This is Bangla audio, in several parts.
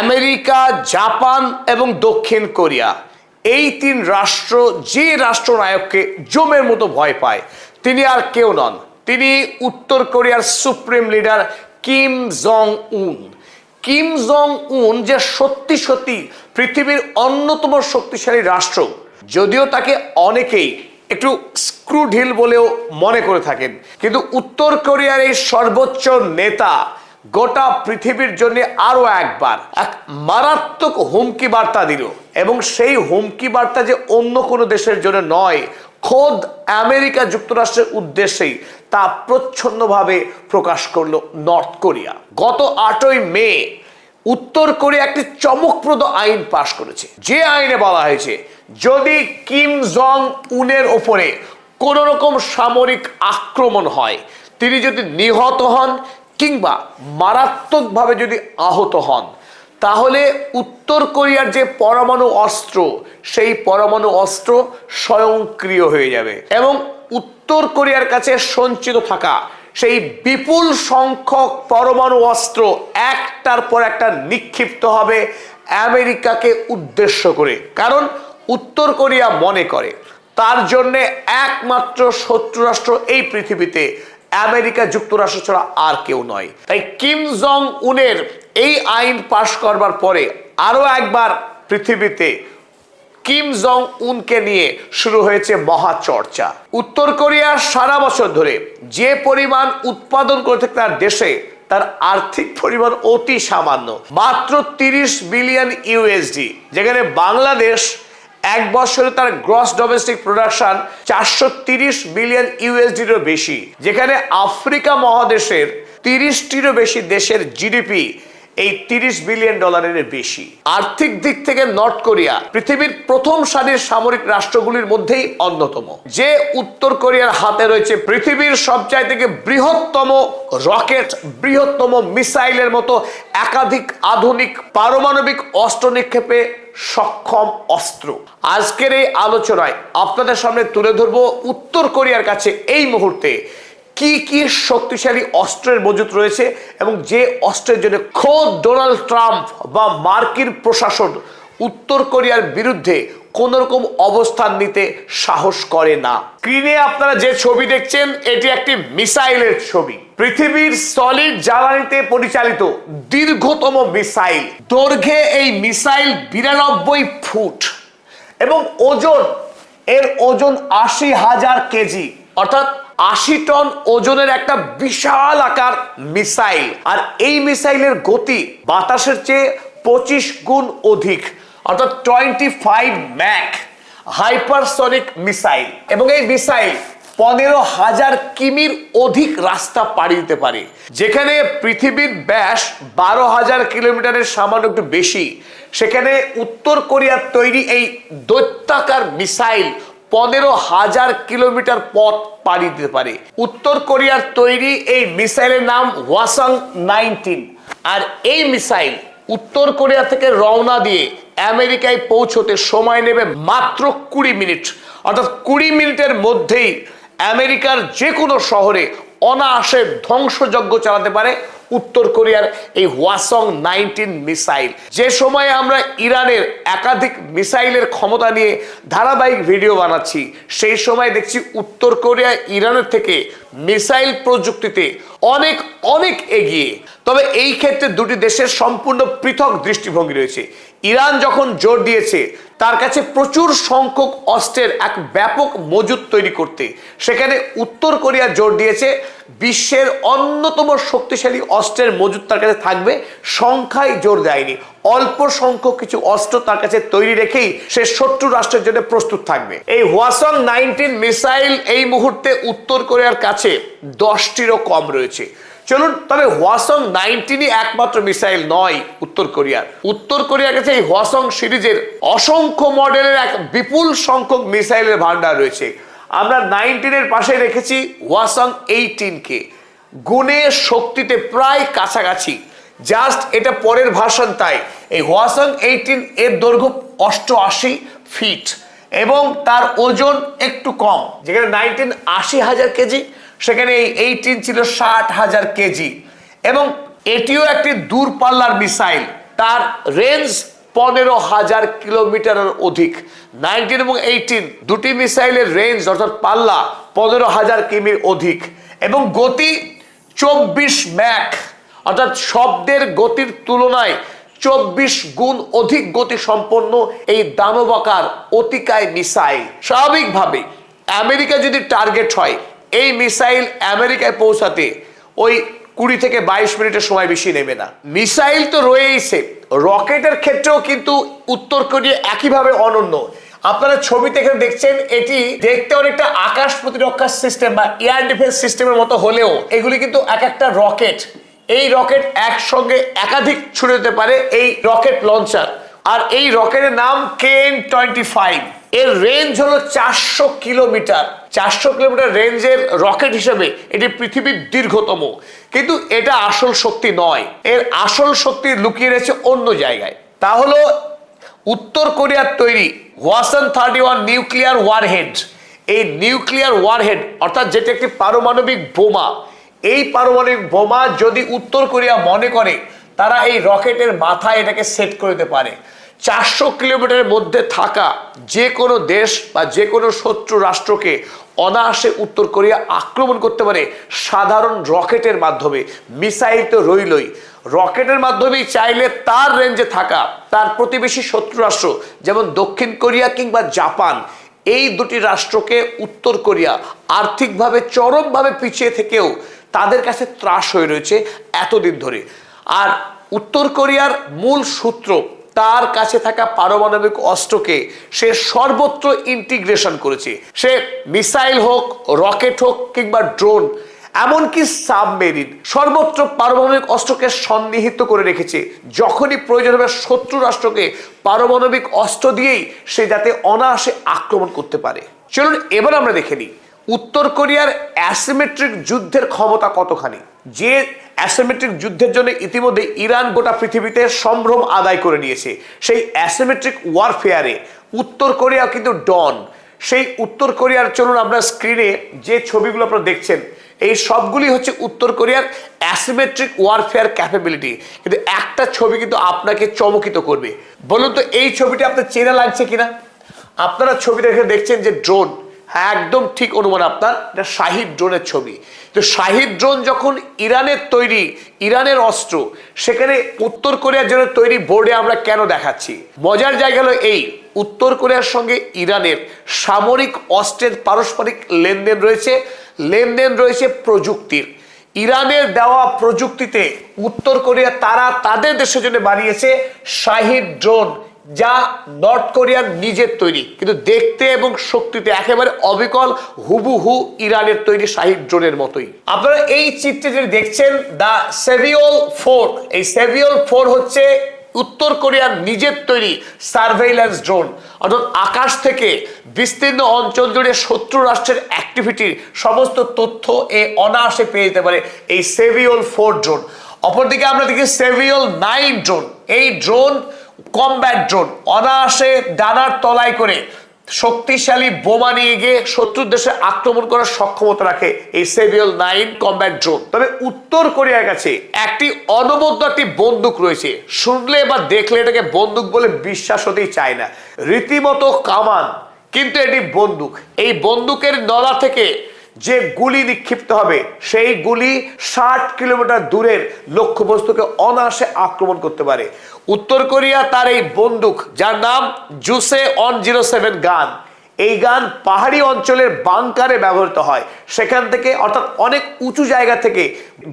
আমেরিকা, জাপান এবং দক্ষিণ কোরিয়া, এই তিন রাষ্ট্র যে রাষ্ট্রনায়ককে জমের মতো ভয় পায় তিনি আর কেউ নন, তিনি উত্তর কোরিয়ার সুপ্রিম লিডার কিম জং উন। কিম জং উন যে সত্যি সত্যি পৃথিবীর অন্যতম শক্তিশালী রাষ্ট্র, যদিও তাকে অনেকেই একটু স্ক্রুঢিল বলেও মনে করে থাকেন, কিন্তু উত্তর কোরিয়ার এই সর্বোচ্চ নেতা গোটা পৃথিবীর জন্য আরো একবার এক মারাত্মক হুমকি বার্তা দিল, এবং সেই হুমকি বার্তা যে অন্য কোনো দেশের জন্য নয়, খোদ আমেরিকা যুক্তরাষ্ট্রের উদ্দেশ্যেই তা প্রচ্ছন্নভাবে প্রকাশ করলো নর্থ কোরিয়া। গত 8ই মে উত্তর কোরিয়া একটি চমকপ্রদ আইন পাশ করেছে, যে আইনে বলা হয়েছে যদি কিম জং উনের ওপরে কোনো রকম সামরিক আক্রমণ হয়, তিনি যদি নিহত হন কিংবা মারাত্মকভাবে যদি আহত হন, তাহলে উত্তর কোরিয়ার যে পরমাণু অস্ত্র, সেই পরমাণু অস্ত্র স্বয়ংক্রিয় হয়ে যাবে এবং উত্তর কোরিয়ার কাছে সঞ্চিত থাকা সেই বিপুল সংখ্যক পরমাণু অস্ত্র একটার পর একটা নিক্ষিপ্ত হবে আমেরিকাকে উদ্দেশ্য করে। কারণ উত্তর কোরিয়া মনে করে তার জন্যে একমাত্র শত্রু রাষ্ট্র এই পৃথিবীতে আমেরিকা যুক্তরাষ্ট্র ছাড়া আর কেউ নয়। তাই কিম জং উনের এই আইন পাশ করবার পরে আরো একবার পৃথিবীতে কিম জং উনকে নিয়ে শুরু হয়েছে মহা চর্চা। উত্তর কোরিয়া সারা বছর ধরে যে পরিমাণ উৎপাদন করে থাকে তার দেশে, তার আর্থিক পরিমাণ অতি সামান্য, মাত্র 30 বিলিয়ন ইউএসডি, যেখানে বাংলাদেশ এক বছরে তার গ্রস ডোমেস্টিক প্রোডাকশন 430 বিলিয়ন ইউএসডিরও বেশি, যেখানে আফ্রিকা মহাদেশের 30টিরও বেশি দেশের জিডিপি এই 30 বিলিয়ন ডলারের বেশি। আর্থিক দিক থেকে নর্থ কোরিয়া পৃথিবীর প্রথম সারির সামরিক রাষ্ট্রগুলির মধ্যেই অন্যতম। যে উত্তর কোরিয়ার হাতে রয়েছে পৃথিবীর সবচাইতে বৃহত্তম রকেট, বৃহত্তম মিসাইলের মতো একাধিক আধুনিক পারমাণবিক অস্ত্র নিক্ষেপে সক্ষম অস্ত্র। আজকের এই আলোচনায় আপনাদের সামনে তুলে ধরবো উত্তর কোরিয়ার কাছে এই মুহূর্তে কি কি শক্তিশালী অস্ত্রের মজুত রয়েছে এবং যে অস্ত্রের জন্য খোদ ডোনাল্ড ট্রাম্প বা মার্কিন প্রশাসন উত্তর কোরিয়ার বিরুদ্ধে কোন রকম অবস্থান নিতে সাহস করে না। স্ক্রিনে আপনারা যে ছবি দেখছেন এটি একটি মিসাইলের ছবি, পৃথিবীর সলিড জ্বালানিতে পরিচালিত দীর্ঘতম মিসাইল। দৈর্ঘ্যে এই মিসাইল 92 ফুট এবং এর ওজন 80,000 কেজি, অর্থাৎ 80 টন ওজনের একটা বিশাল আকার মিসাইল। আর এই মিসাইলের গতি বাতাসের চেয়ে 25 গুণ অধিক, অর্থাৎ 25 ম্যাক হাইপারসনিক মিসাইল। এবং এই মিসাইল 15,000 কিমির অধিক রাস্তা পাড়ি দিতে পারে, যেখানে পৃথিবীর ব্যাস 12,000 কিলোমিটারের সামান্য একটু বেশি, সেখানে উত্তর কোরিয়ার তৈরি এই দৈত্যাকার মিসাইল 15,000 কিলোমিটার পথ পাড়ি দিতে পারে। উত্তর কোরিয়ার তৈরি এই মিসাইলের নাম হওয়াসং-19। আর এই মিসাইল উত্তর কোরিয়া থেকে রওনা দিয়ে আমেরিকায় পৌঁছতে সময় নেবে মাত্র 20 মিনিট, অর্থাৎ 20 মিনিটের মধ্যেই আমেরিকার যে কোনো শহরে অনায়াসে ধ্বংসযজ্ঞ চালাতে পারে উত্তর কোরিয়ার এই হওয়াসং-19 মিসাইল। যে সময়ে আমরা ইরানের একাধিক মিসাইলের ক্ষমতা নিয়ে ধারাবাহিক ভিডিও বানাচ্ছি, সেই সময় দেখছি উত্তর কোরিয়া ইরানের থেকে মিসাইল প্রযুক্তিতে অনেক অনেক এগিয়ে। তবে এই ক্ষেত্রে দুটি দেশের সম্পূর্ণ পৃথক দৃষ্টিভঙ্গি রয়েছে। ইরান যখন জোর দিয়েছে তার কাছে প্রচুর সংখ্যক অস্ত্রের এক ব্যাপক মজুদ তৈরি করতে, সেখানে উত্তর কোরিয়া জোর দিয়েছে বিশ্বের অন্যতম শক্তিশালী অস্ত্রের মজুদ তার কাছে থাকবে, সংখ্যায় জোর দেয়নি। অল্প সংখ্যক কিছু অস্ত্র তার কাছে তৈরি রেখেই সে শত্রু রাষ্ট্রের জন্য প্রস্তুত থাকবে। এই হওয়াসং-19 মিসাইল এই মুহূর্তে উত্তর কোরিয়ার কাছে 10টিরও কম রয়েছে। চলুন, তবে হওয়াসং-19ই একমাত্র মিসাইল নয় উত্তর কোরিয়ার। উত্তর কোরিয়ার কাছে এই হওয়াসং সিরিজের অসংখ্য মডেলের এক বিপুল সংখ্যক মিসাইলের ভান্ডার রয়েছে। আমরা 19-এর পাশে রেখেছি হওয়াসং-18কে, গুণে শক্তিতে প্রায় কাছাকাছি, জাস্ট এটা পরের ভার্সন। তাই এই হওয়াসং-18 এর দৈর্ঘ্য 88 ফিট এবং তার ওজন একটু কম, যেখানে 19 80,000 কেজি, সেখানে এই 18 ছিল 60,000 কেজি। এবং এটিও একটি দূরপাল্লার মিসাইল, তার রেঞ্জ 15,000 কিলোমিটারের অধিক। 19 এবং 18 দুটি মিসাইলের রেঞ্জ অর্থাৎ পাল্লা 15,000 কিমির অধিক এবং গতি 24 ম্যাক অর্থাৎ শব্দের গতির তুলনায় 24 গুণ অধিক গতি সম্পন্ন এই দানবাকার অতিকায় মিসাইল। স্বাভাবিকভাবে আমেরিকা যদি টার্গেট হয়, এই মিসাইল আমেরিকায় পৌঁছাতে ওই 20 থেকে 22 মিনিটের সময় বেশি নেবে না। মিসাইল তো রয়েইছে, রকেটের ক্ষেত্রেও কিন্তু উত্তর কোরিয়া একইভাবে অনন্য। আপনারা ছবিতে এখানে দেখছেন, এটি দেখতে অনেকটা আকাশ প্রতিরক্ষা সিস্টেম বা এয়ার ডিফেন্স সিস্টেমের মতো হলেও এগুলি কিন্তু এক একটা রকেট। এই রকেট একসঙ্গে একাধিক ছুড়ে দিতে পারে এই রকেট লঞ্চার। আর এই রকেটের নাম KN-25। এর রেঞ্জ হলো 400 কিলোমিটার। 400 কিলোমিটার রেঞ্জের রকেট হিসেবে এটি পৃথিবীর দীর্ঘতম, কিন্তু এটা আসল শক্তি নয়। এর আসল শক্তি লুকিয়ে রয়েছে অন্য জায়গায়। তা হলো উত্তর কোরিয়ার তৈরি Hwasong-31 নিউক্লিয়ার ওয়ারহেড। এই নিউক্লিয়ার ওয়ারহেড অর্থাৎ যেটা একটি পারমাণবিক বোমা, এই পারমাণবিক বোমা যদি উত্তর কোরিয়া মনে করে, তারা এই রকেটের মাথায় এটাকে সেট করে দিতে পারে। 400 কিলোমিটারের মধ্যে থাকা যে কোনো দেশ বা যে কোনো শত্রু রাষ্ট্রকে অনায়াসে উত্তর কোরিয়া আক্রমণ করতে পারে সাধারণ রকেটের মাধ্যমে। মিসাইল তো রইলই, রকেটের মাধ্যমেই চাইলে তার রেঞ্জে থাকা তার প্রতিবেশী শত্রু রাষ্ট্র যেমন দক্ষিণ কোরিয়া কিংবা জাপান, এই দুটি রাষ্ট্রকে উত্তর কোরিয়া আর্থিকভাবে চরমভাবে পিছিয়ে থেকেও তাদের কাছে ত্রাস হয়ে রয়েছে এতদিন ধরে। আর উত্তর কোরিয়ার মূল সূত্র তার কাছে থাকা পারমাণবিক অস্ত্রকে সে সর্বত্র ইন্টিগ্রেশন করেছে। সে মিসাইল হোক, রকেট হোক কিংবা ড্রোন, এমনকি সাবমেরিন, সর্বত্র পারমাণবিক অস্ত্রকে সন্নিহিত করে রেখেছে। যখনই প্রয়োজন হবে শত্রু রাষ্ট্রকে পারমাণবিক অস্ত্র দিয়েই সে যাতে অনায়াসে আক্রমণ করতে পারে। চলুন এবার আমরা দেখে নিই উত্তর কোরিয়ার অ্যাসিমেট্রিক যুদ্ধের ক্ষমতা কতখানি। যে অ্যাসিমেট্রিক যুদ্ধের জন্য ইতিমধ্যে ইরান গোটা পৃথিবীতে সম্ভ্রম আদায় করে নিয়েছে, সেই অ্যাসিমেট্রিক ওয়ারফেয়ারে উত্তর কোরিয়া কিন্তু ডন। সেই উত্তর কোরিয়ার, চলুন আমরা স্ক্রিনে যে ছবিগুলো আপনারা দেখছেন, এই সবগুলি হচ্ছে উত্তর কোরিয়ার অ্যাসিমেট্রিক ওয়ারফেয়ার ক্যাপাবিলিটি। কিন্তু একটা ছবি কিন্তু আপনাকে চমকিত করবে। বলুন তো এই ছবিটা আপনার চেনা লাগছে কিনা? আপনারা ছবি দেখে দেখছেন যে ড্রোন, হ্যাঁ একদম ঠিক অনুমান আপনার, এটা শাহিদ ড্রোনের ছবি। তো শাহিদ ড্রোন যখন ইরানের তৈরি, ইরানের অস্ত্র, সেখানে উত্তর কোরিয়ার জন্য তৈরি বোর্ডে আমরা কেন দেখাচ্ছি? মজার জায়গা হলো এই, উত্তর কোরিয়ার সঙ্গে ইরানের সামরিক অস্ত্রের পারস্পরিক লেনদেন রয়েছে, লেনদেন রয়েছে প্রযুক্তির। ইরানের দেওয়া প্রযুক্তিতে উত্তর কোরিয়া তারা তাদের দেশের জন্য বানিয়েছে শাহিদ ড্রোন, যা নর্থ কোরিয়ার নিজের তৈরি, কিন্তু দেখতে এবং শক্তিতে একেবারে অবিকল হুবহু ইরানের তৈরি শাহিদ ড্রোনের মতোই। আপনারা এই চিত্রে যে দেখছেন দ্য সেভিওল 4, এই সেভিওল 4 হচ্ছে উত্তর কোরিয়ার নিজের তৈরি সার্ভেইল্যান্স ড্রোন, অর্থাৎ আকাশ থেকে বিস্তীর্ণ অঞ্চল জুড়ে শত্রু রাষ্ট্রের অ্যাক্টিভিটির সমস্ত তথ্য এ অনায়াসে পেয়ে যেতে পারে এই সেভিওল 4 ড্রোন। অপরদিকে আমরা দেখি সেভিওল 9 ড্রোন। এই ড্রোন কমব্যাট ড্রোন, অনায়াসে ডানার তলায় করে শক্তিশালী বোমা নিয়ে গিয়ে শত্রুর দেশে আক্রমণ করার সক্ষমতা রাখে এই সেভিওল 9 কমব্যাট ড্রোন। তবে উত্তর কোরিয়ার কাছে একটি অনবদ্য একটি বন্দুক রয়েছে, শুনলে বা দেখলে এটাকে বন্দুক বলে বিশ্বাস হতেই চায় না, রীতিমতো কামান, কিন্তু এটি বন্দুক। এই বন্দুকের নলা থেকে যে গুলি নিক্ষিপ্ত হবে সেই গুলি 60 কিলোমিটার দূরের লক্ষ্যবস্তুকে অনায়াসে আক্রমণ করতে পারে। উত্তর কোরিয়া তার এই বন্দুক, যার নাম জুসে 107 গান, এই গান পাহাড়ি অঞ্চলের বাংকারে ব্যবহৃত হয়। সেখান থেকে অর্থাৎ অনেক উঁচু জায়গা থেকে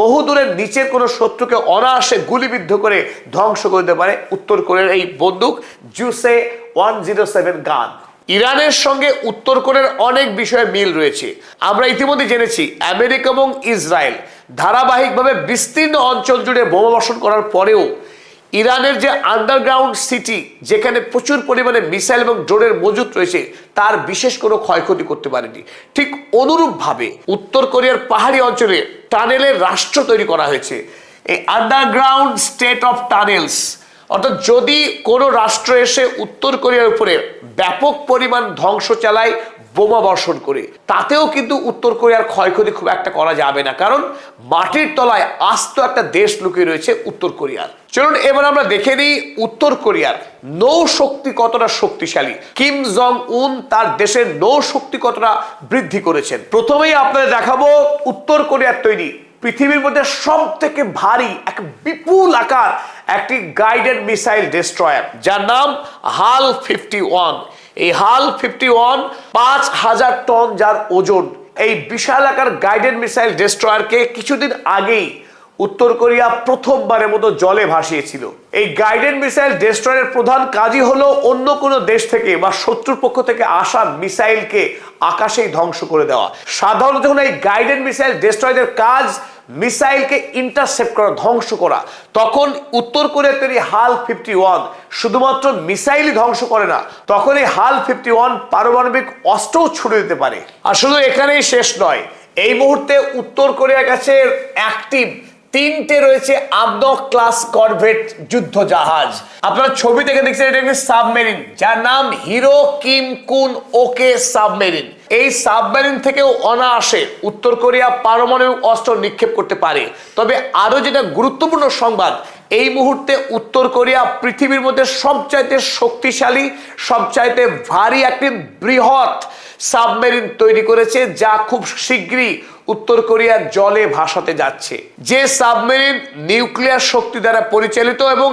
বহু দূরের নিচের কোনো শত্রুকে অনায়াসে গুলিবিদ্ধ করে ধ্বংস করে দিতে পারে উত্তর কোরিয়ার এই বন্দুক জুসে 107 গান। ইরানের সঙ্গে উত্তর কোরিয়ার অনেক বিষয়ে মিল রয়েছে। আমরা ইতিমধ্যে জেনেছি আমেরিকা এবং ইসরায়েল ধারাবাহিকভাবে বিস্তীর্ণ অঞ্চল জুড়ে বোমা বর্ষণ করার পরেও ইরানের যে আন্ডারগ্রাউন্ড সিটি, যেখানে প্রচুর পরিমাণে মিসাইল এবং ড্রোনের মজুত রয়েছে, তার বিশেষ কোনো ক্ষয়ক্ষতি করতে পারেনি। ঠিক অনুরূপভাবে উত্তর কোরিয়ার পাহাড়ি অঞ্চলে টানেলের রাষ্ট্র তৈরি করা হয়েছে। এই আন্ডারগ্রাউন্ড স্টেট অফ টানেলস অর্থাৎ যদি কোনো রাষ্ট্র এসে উত্তর কোরিয়ার উপরে ব্যাপক পরিমাণ ধ্বংস চালায় বোমা বর্ষণ করে, তাতেও কিন্তু উত্তর কোরিয়ার ক্ষয়ক্ষতি খুব একটা করা যাবে না, কারণ মাটির তলায় আস্ত একটা দেশ লুকিয়ে রয়েছে উত্তর কোরিয়ার। চলুন এবার আমরা দেখে নিই উত্তর কোরিয়ার নৌ শক্তি কতটা শক্তিশালী, কিম জং উন তার দেশের নৌ শক্তি কতটা বৃদ্ধি করেছেন। প্রথমেই আপনাদের দেখাবো উত্তর কোরিয়ার তৈরি পৃথিবীর মধ্যে সব থেকে ভারী এক বিপুল আকার একটি গাইডেড মিসাইল ডেস্ট্রয়ার, যার নাম HAL-51। এই HAL-51 5000 টন যার ওজন। এই বিশাল আকার গাইডেড মিসাইল ডেস্ট্রয়ারকে কিছুদিন আগেই উত্তর কোরিয়া প্রথমবারের মতো জলে ভাসিয়েছিল। এই গাইডেড মিসাইল ডেস্ট্রয়ারের প্রধান কাজই হলো অন্য কোনো দেশ থেকে বা শত্রুর পক্ষ থেকে আসা মিসাইলকে আকাশেই ধ্বংস করে দেওয়া। সাধারণত যখন এই গাইডেড মিসাইল ডেস্ট্রয়ারের কাজ মিসাইলকে ইন্টারসেপ্ট করা, ধ্বংস করা, তখন উত্তর কোরিয়ার তৈরি HAL-51 শুধুমাত্র মিসাইলই ধ্বংস করে না, তখন এই HAL-51 পারমাণবিক অস্ত্রও ছুড়ে দিতে পারে। আর শুধু এখানেই শেষ নয়, এই মুহূর্তে উত্তর কোরিয়ার কাছে অ্যাক্টিভ 3টে রয়েছে আবনক ক্লাস করভেট যুদ্ধ জাহাজ। আপনারা ছবি থেকে দেখছেন এটা একটি সাবমেরিন, যার নাম হিরো কিম কুন ওকে সাবমেরিন। এই সাবমেরিন থেকেও অনায়াসে উত্তর কোরিয়া পারমাণবিক অস্ত্র নিক্ষেপ করতে পারে। তবে আরো যেটা গুরুত্বপূর্ণ সংবাদ, এই মুহূর্তে উত্তর কোরিয়া পৃথিবীর মধ্যে সবচাইতে শক্তিশালী, সবচাইতে ভারী একটি বৃহৎ সাবমেরিন তৈরি করেছে, যা খুব শীঘ্রই উত্তর কোরিয়ার জলে ভাসাতে যাচ্ছে। যে সাবমেরিন নিউক্লিয়ার শক্তি দ্বারা পরিচালিত এবং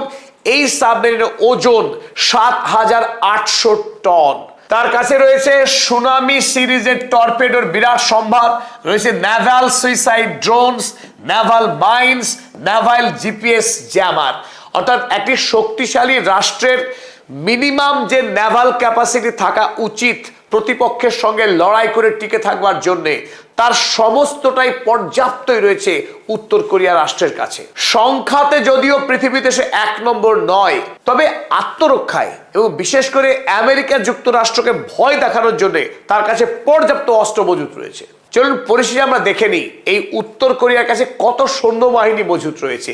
এই সাবমেরিনের ওজন 7800 টন। তার কাছে রয়েছে সুনামি সিরিজের টর্পেডোর বিরাট সম্ভার, রয়েছে Naval suicide drones, Naval mines, Naval GPS jammer. অর্থাৎ একটি শক্তিশালী রাষ্ট্রের মিনিমাম যে নেভাল ক্যাপাসিটি থাকা উচিত প্রতিপক্ষের সঙ্গে লড়াই করে টিকে থাকবার জন্যে, তার সমস্তটাই পর্যাপ্তই রয়েছে উত্তর কোরিয়া রাষ্ট্রের কাছে। সংখ্যাতে যদিও পৃথিবীতে সে 1 নম্বর নয়, তবে আত্মরক্ষায় এবং বিশেষ করে আমেরিকা যুক্তরাষ্ট্রকে ভয় দেখানোর জন্য তার কাছে পর্যাপ্ত অস্ত্র মজুত রয়েছে। চলুন পরিশেষে আমরা দেখে নিই এই উত্তর কোরিয়ার কাছে কত সৈন্যবাহিনী মজুত রয়েছে।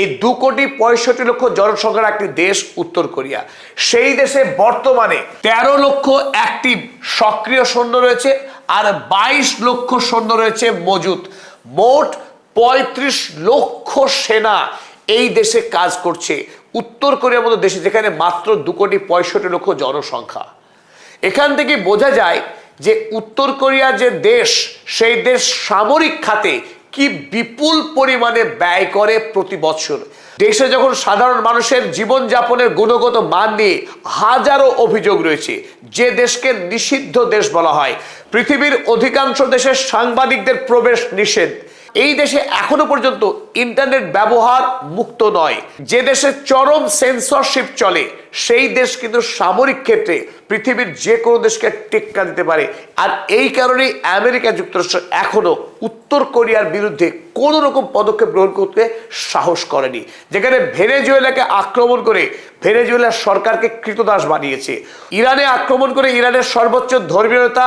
এই 2,65,00,000 জনসংখ্যার একটি দেশ উত্তর কোরিয়া। সেই দেশে বর্তমানে 13 লক্ষ অ্যাক্টিভ সক্রিয় সৈন্য রয়েছে আর 22 লক্ষ সৈন্য রয়েছে মজুত। মোট 35 লক্ষ সেনা এই দেশে কাজ করছে। উত্তর কোরিয়ার মতো দেশে যেখানে মাত্র 2,65,00,000 জনসংখ্যা। এখান থেকে বোঝা যায় যে উত্তর কোরিয়া যে দেশ, সেই দেশ সামরিক খাতে কি বিপুল পরিমাণে ব্যয় করে প্রতি বছর। দেশে যখন সাধারণ মানুষের জীবনযাপনের গুণগত মান নিয়ে হাজারো অভিযোগ রয়েছে, যে দেশকে নিষিদ্ধ দেশ বলা হয়, পৃথিবীর অধিকাংশ দেশের সাংবাদিকদের প্রবেশ নিষেধ, এই দেশে এখনো পর্যন্ত ইন্টারনেট ব্যবহার মুক্ত নয়, যে দেশে চরম সেন্সরশিপ চলে, সেই দেশ কিন্তু সামরিক ক্ষেত্রে পৃথিবীর যে কোনো দেশকে টেক্কা দিতে পারে। আর এই কারণেই আমেরিকা যুক্তরাষ্ট্র এখনো উত্তর কোরিয়ার বিরুদ্ধে কোনো রকম পদক্ষেপ গ্রহণ করতে সাহস করেনি। যেখানে ভেনেজুয়েলাকে আক্রমণ করে ভেনেজুয়েলার সরকারকে কৃতদাস বানিয়েছে, ইরানে আক্রমণ করে ইরানের সর্বোচ্চ ধর্মীয় নেতা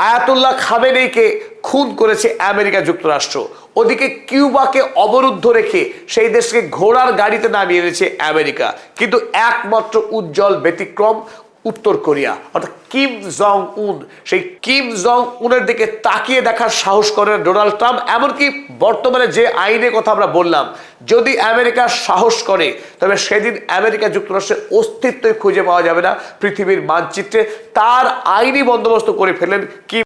আয়াতুল্লাহ খামেনেইকে খুন করেছে আমেরিকা যুক্তরাষ্ট্র। ওদিকে কিউবাকে অবরুদ্ধ রেখে সেই দেশকে ঘোড়ার গাড়িতে নামিয়ে এনেছে আমেরিকা। কিন্তু একমাত্র উজ্জ্বল ব্যতিক্রম উত্তর কোরিয়া, অর্থাৎ কিম জং উন। সেই কিম জং উনের দিকে তাকিয়ে দেখার সাহস করেন ডোনাল্ড ট্রাম্প। এমনকি বর্তমানে যে আইনের কথা আমরা বললাম, যদি আমেরিকা সাহস করে তবে সেদিন আমেরিকা যুক্তরাষ্ট্রের অস্তিত্বই খুঁজে পাওয়া যাবে না পৃথিবীর মানচিত্রে। তার আইনি বন্দোবস্ত করে ফেলেন কিম